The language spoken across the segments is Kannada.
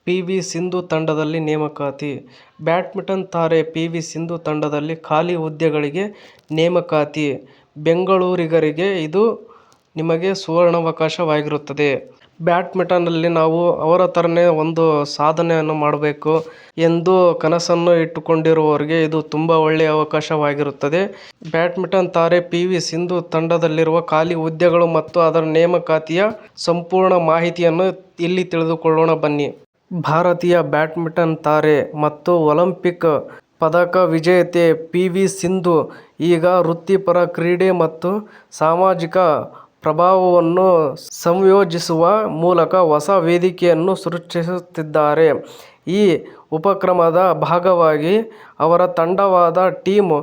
ಪಿ.ವಿ. ಸಿಂಧು ತಂಡದಲ್ಲಿ ನೇಮಕಾತಿ. ಬ್ಯಾಡ್ಮಿಂಟನ್ ತಾರೆ ಪಿ.ವಿ. ಸಿಂಧು ತಂಡದಲ್ಲಿ ಖಾಲಿ ಹುದ್ದೆಗಳಿಗೆ ನೇಮಕಾತಿ. ಬೆಂಗಳೂರಿಗರಿಗೆ ಇದು ನಿಮಗೆ ಸುವರ್ಣಾವಕಾಶವಾಗಿರುತ್ತದೆ. ಬ್ಯಾಡ್ಮಿಂಟನ್ನಲ್ಲಿ ನಾವು ಅವರ ಥರನೇ ಒಂದು ಸಾಧನೆಯನ್ನು ಮಾಡಬೇಕು ಎಂದು ಕನಸನ್ನು ಇಟ್ಟುಕೊಂಡಿರುವವರಿಗೆ ಇದು ತುಂಬ ಒಳ್ಳೆಯ ಅವಕಾಶವಾಗಿರುತ್ತದೆ. ಬ್ಯಾಡ್ಮಿಂಟನ್ ತಾರೆ ಪಿ.ವಿ. ಸಿಂಧು ತಂಡದಲ್ಲಿರುವ ಖಾಲಿ ಹುದ್ದೆಗಳು ಮತ್ತು ಅದರ ನೇಮಕಾತಿಯ ಸಂಪೂರ್ಣ ಮಾಹಿತಿಯನ್ನು ಇಲ್ಲಿ ತಿಳಿದುಕೊಳ್ಳೋಣ ಬನ್ನಿ. ಭಾರತೀಯ ಬ್ಯಾಡ್ಮಿಂಟನ್ ತಾರೆ ಮತ್ತು ಒಲಿಂಪಿಕ್ ಪದಕ ವಿಜೇತೆ ಪಿ.ವಿ. ಸಿಂಧು ಈಗ ವೃತ್ತಿಪರ ಕ್ರೀಡೆ ಮತ್ತು ಸಾಮಾಜಿಕ ಪ್ರಭಾವವನ್ನು ಸಂಯೋಜಿಸುವ ಮೂಲಕ ಹೊಸ ವೇದಿಕೆಯನ್ನು ಸೃಷ್ಟಿಸುತ್ತಿದ್ದಾರೆ. ಈ ಉಪಕ್ರಮದ ಭಾಗವಾಗಿ ಅವರ ತಂಡವಾದ ಟೀಮ್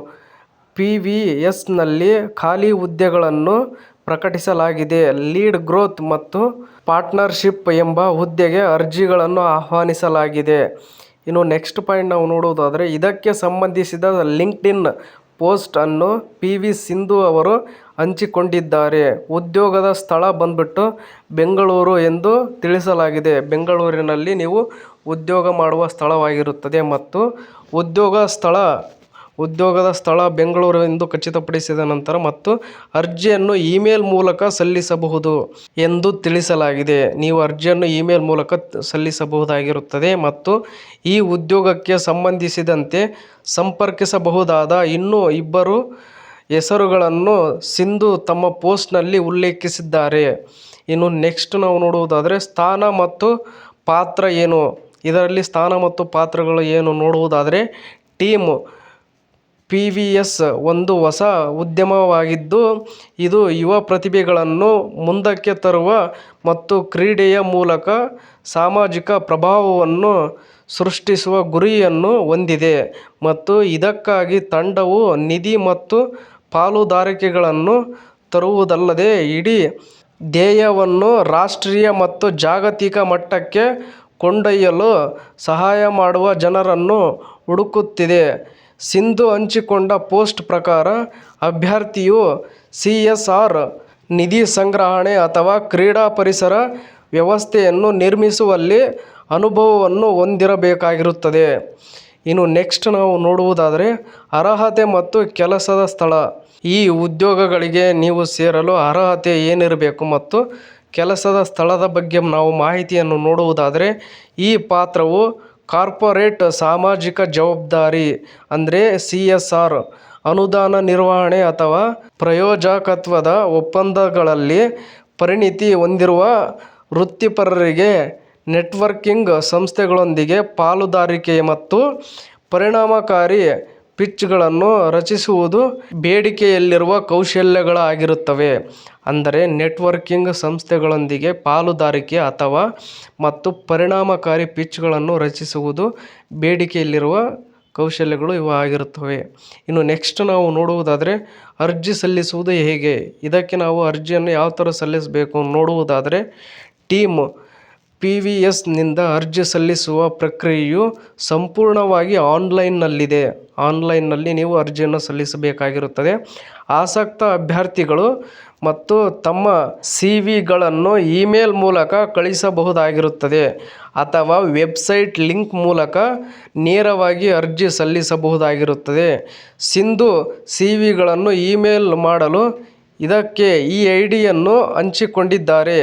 PVSನಲ್ಲಿ ಖಾಲಿ ಹುದ್ದೆಗಳನ್ನು ಪ್ರಕಟಿಸಲಾಗಿದೆ. ಲೀಡ್ ಗ್ರೋತ್ ಮತ್ತು ಪಾರ್ಟ್ನರ್ಶಿಪ್ ಎಂಬ ಹುದ್ದೆಗೆ ಅರ್ಜಿಗಳನ್ನು ಆಹ್ವಾನಿಸಲಾಗಿದೆ. ಇನ್ನು ನೆಕ್ಸ್ಟ್ ಪಾಯಿಂಟ್ ನಾವು ನೋಡುವುದಾದರೆ, ಇದಕ್ಕೆ ಸಂಬಂಧಿಸಿದ ಲಿಂಕ್ಡ್ಇನ್ ಪೋಸ್ಟ್ ಅನ್ನು ಪಿ.ವಿ. ಸಿಂಧು ಅವರು ಹಂಚಿಕೊಂಡಿದ್ದಾರೆ. ಉದ್ಯೋಗದ ಸ್ಥಳ ಬಂದ್ಬಿಟ್ಟು ಬೆಂಗಳೂರು ಎಂದು ತಿಳಿಸಲಾಗಿದೆ. ಬೆಂಗಳೂರಿನಲ್ಲಿ ನೀವು ಉದ್ಯೋಗ ಮಾಡುವ ಸ್ಥಳವಾಗಿರುತ್ತದೆ ಮತ್ತು ಉದ್ಯೋಗದ ಸ್ಥಳ ಬೆಂಗಳೂರು ಎಂದು ಖಚಿತಪಡಿಸಿದ ನಂತರ ಮತ್ತು ಅರ್ಜಿಯನ್ನು ಇಮೇಲ್ ಮೂಲಕ ಸಲ್ಲಿಸಬಹುದು ಎಂದು ತಿಳಿಸಲಾಗಿದೆ. ನೀವು ಅರ್ಜಿಯನ್ನು ಇಮೇಲ್ ಮೂಲಕ ಸಲ್ಲಿಸಬಹುದಾಗಿರುತ್ತದೆ ಮತ್ತು ಈ ಉದ್ಯೋಗಕ್ಕೆ ಸಂಬಂಧಿಸಿದಂತೆ ಸಂಪರ್ಕಿಸಬಹುದಾದ ಇನ್ನೂ 2 ಹೆಸರುಗಳನ್ನು ಸಿಂಧು ತಮ್ಮ ಪೋಸ್ಟ್ನಲ್ಲಿ ಉಲ್ಲೇಖಿಸಿದ್ದಾರೆ. ಇನ್ನು ನೆಕ್ಸ್ಟ್ ನಾವು ನೋಡುವುದಾದರೆ, ಸ್ಥಾನ ಮತ್ತು ಪಾತ್ರ ಏನು? ಇದರಲ್ಲಿ ಸ್ಥಾನ ಮತ್ತು ಪಾತ್ರಗಳು ಏನು ನೋಡುವುದಾದರೆ, ಟೀಮ್ PVS ಒಂದು ಹೊಸ ಉದ್ಯಮವಾಗಿದ್ದು, ಇದು ಯುವ ಪ್ರತಿಭೆಗಳನ್ನು ಮುಂದಕ್ಕೆ ತರುವ ಮತ್ತು ಕ್ರೀಡೆಯ ಮೂಲಕ ಸಾಮಾಜಿಕ ಪ್ರಭಾವವನ್ನು ಸೃಷ್ಟಿಸುವ ಗುರಿಯನ್ನು ಹೊಂದಿದೆ ಮತ್ತು ಇದಕ್ಕಾಗಿ ತಂಡವು ನಿಧಿ ಮತ್ತು ಪಾಲುದಾರಿಕೆಗಳನ್ನು ತರುವುದಲ್ಲದೆ ಇಡೀ ಧ್ಯೇಯವನ್ನು ರಾಷ್ಟ್ರೀಯ ಮತ್ತು ಜಾಗತಿಕ ಮಟ್ಟಕ್ಕೆ ಕೊಂಡೊಯ್ಯಲು ಸಹಾಯ ಮಾಡುವ ಜನರನ್ನು ಹುಡುಕುತ್ತಿದೆ. ಸಿಂಧು ಹಂಚಿಕೊಂಡ ಪೋಸ್ಟ್ ಪ್ರಕಾರ, ಅಭ್ಯರ್ಥಿಯು CSR ನಿಧಿ ಸಂಗ್ರಹಣೆ ಅಥವಾ ಕ್ರೀಡಾ ಪರಿಸರ ವ್ಯವಸ್ಥೆಯನ್ನು ನಿರ್ಮಿಸುವಲ್ಲಿ ಅನುಭವವನ್ನು ಹೊಂದಿರಬೇಕಾಗಿರುತ್ತದೆ. ಇನ್ನು ನೆಕ್ಸ್ಟ್ ನಾವು ನೋಡುವುದಾದರೆ, ಅರ್ಹತೆ ಮತ್ತು ಕೆಲಸದ ಸ್ಥಳ. ಈ ಉದ್ಯೋಗಗಳಿಗೆ ನೀವು ಸೇರಲು ಅರ್ಹತೆ ಏನಿರಬೇಕು ಮತ್ತು ಕೆಲಸದ ಸ್ಥಳದ ಬಗ್ಗೆ ನಾವು ಮಾಹಿತಿಯನ್ನು ನೋಡುವುದಾದರೆ, ಈ ಪಾತ್ರವು ಕಾರ್ಪೊರೇಟ್ ಸಾಮಾಜಿಕ ಜವಾಬ್ದಾರಿ ಅಂದರೆ CSR, ಅನುದಾನ ನಿರ್ವಹಣೆ ಅಥವಾ ಪ್ರಾಯೋಜಕತ್ವದ ಒಪ್ಪಂದಗಳಲ್ಲಿ ಪರಿಣಿತಿ ಹೊಂದಿರುವ ವೃತ್ತಿಪರರಿಗೆ ನೆಟ್ವರ್ಕಿಂಗ್ ಸಂಸ್ಥೆಗಳೊಂದಿಗೆ ಪಾಲುದಾರಿಕೆ ಮತ್ತು ಪರಿಣಾಮಕಾರಿ ಪಿಚ್ಗಳನ್ನು ರಚಿಸುವುದು ಬೇಡಿಕೆಯಲ್ಲಿರುವ ಕೌಶಲ್ಯಗಳಾಗಿರುತ್ತವೆ. ಅಂದರೆ ನೆಟ್ವರ್ಕಿಂಗ್ ಸಂಸ್ಥೆಗಳೊಂದಿಗೆ ಪಾಲುದಾರಿಕೆ ಮತ್ತು ಪರಿಣಾಮಕಾರಿ ಪಿಚ್ಗಳನ್ನು ರಚಿಸುವುದು ಬೇಡಿಕೆಯಲ್ಲಿರುವ ಕೌಶಲ್ಯಗಳು ಇವು ಆಗಿರುತ್ತವೆ. ಇನ್ನು ನೆಕ್ಸ್ಟ್ ನಾವು ನೋಡುವುದಾದರೆ, ಅರ್ಜಿ ಸಲ್ಲಿಸುವುದು ಹೇಗೆ? ಇದಕ್ಕೆ ನಾವು ಅರ್ಜಿಯನ್ನು ಯಾವ ಥರ ಸಲ್ಲಿಸಬೇಕು ನೋಡುವುದಾದರೆ, ಟೀಮ್ PVSನಿಂದ ಅರ್ಜಿ ಸಲ್ಲಿಸುವ ಪ್ರಕ್ರಿಯೆಯು ಸಂಪೂರ್ಣವಾಗಿ ಆನ್ಲೈನ್ನಲ್ಲಿದೆ. ಆನ್ಲೈನ್ನಲ್ಲಿ ನೀವು ಅರ್ಜಿಯನ್ನು ಸಲ್ಲಿಸಬೇಕಾಗಿರುತ್ತದೆ. ಆಸಕ್ತ ಅಭ್ಯರ್ಥಿಗಳು ಮತ್ತು ತಮ್ಮ CVಗಳನ್ನು ಇಮೇಲ್ ಮೂಲಕ ಕಳುಹಿಸಬಹುದಾಗಿರುತ್ತದೆ ಅಥವಾ ವೆಬ್ಸೈಟ್ ಲಿಂಕ್ ಮೂಲಕ ನೇರವಾಗಿ ಅರ್ಜಿ ಸಲ್ಲಿಸಬಹುದಾಗಿರುತ್ತದೆ. ಸಿಂಧು CVಗಳನ್ನು ಇಮೇಲ್ ಮಾಡಲು ಇದಕ್ಕೆ ಈ ಐಡಿಯನ್ನು ಹಂಚಿಕೊಂಡಿದ್ದಾರೆ.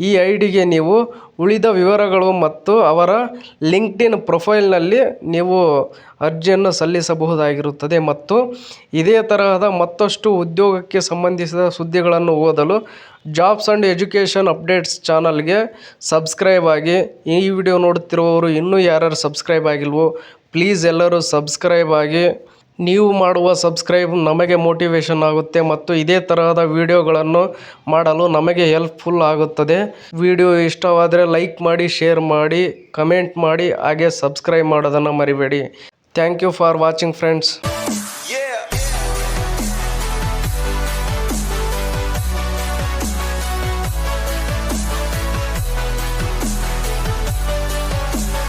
ಈ ಐಡಿಗೆ ನೀವು ಉಳಿದ ವಿವರಗಳು ಮತ್ತು ಅವರ ಲಿಂಕ್ಡ್ಇನ್ ಪ್ರೊಫೈಲ್ನಲ್ಲಿ ನೀವು ಅರ್ಜಿಯನ್ನು ಸಲ್ಲಿಸಬಹುದಾಗಿರುತ್ತದೆ. ಮತ್ತು ಇದೇ ತರಹದ ಮತ್ತಷ್ಟು ಉದ್ಯೋಗಕ್ಕೆ ಸಂಬಂಧಿಸಿದ ಸುದ್ದಿಗಳನ್ನು ಓದಲು ಜಾಬ್ಸ್ ಆ್ಯಂಡ್ ಎಜುಕೇಷನ್ ಅಪ್ಡೇಟ್ಸ್ ಚಾನಲ್ಗೆ ಸಬ್ಸ್ಕ್ರೈಬ್ ಆಗಿ. ಈ ವಿಡಿಯೋ ನೋಡುತ್ತಿರುವವರು ಇನ್ನೂ ಯಾರ್ಯಾರು ಸಬ್ಸ್ಕ್ರೈಬ್ ಆಗಿಲ್ವೋ ಪ್ಲೀಸ್ ಎಲ್ಲರೂ ಸಬ್ಸ್ಕ್ರೈಬ್ ಆಗಿ. ನೀವು ಮಾಡುವ ಸಬ್ಸ್ಕ್ರೈಬ್ ನಮಗೆ ಮೋಟಿವೇಶನ್ ಆಗುತ್ತೆ ಮತ್ತು ಇದೇ ತರಹದ ವಿಡಿಯೋಗಳನ್ನು ಮಾಡಲು ನಮಗೆ ಹೆಲ್ಪ್ಫುಲ್ ಆಗುತ್ತದೆ. ವಿಡಿಯೋ ಇಷ್ಟವಾದರೆ ಲೈಕ್ ಮಾಡಿ, ಶೇರ್ ಮಾಡಿ, ಕಮೆಂಟ್ ಮಾಡಿ, ಹಾಗೆ ಸಬ್ಸ್ಕ್ರೈಬ್ ಮಾಡೋದನ್ನು ಮರಿಬೇಡಿ. Thank you for watching friends.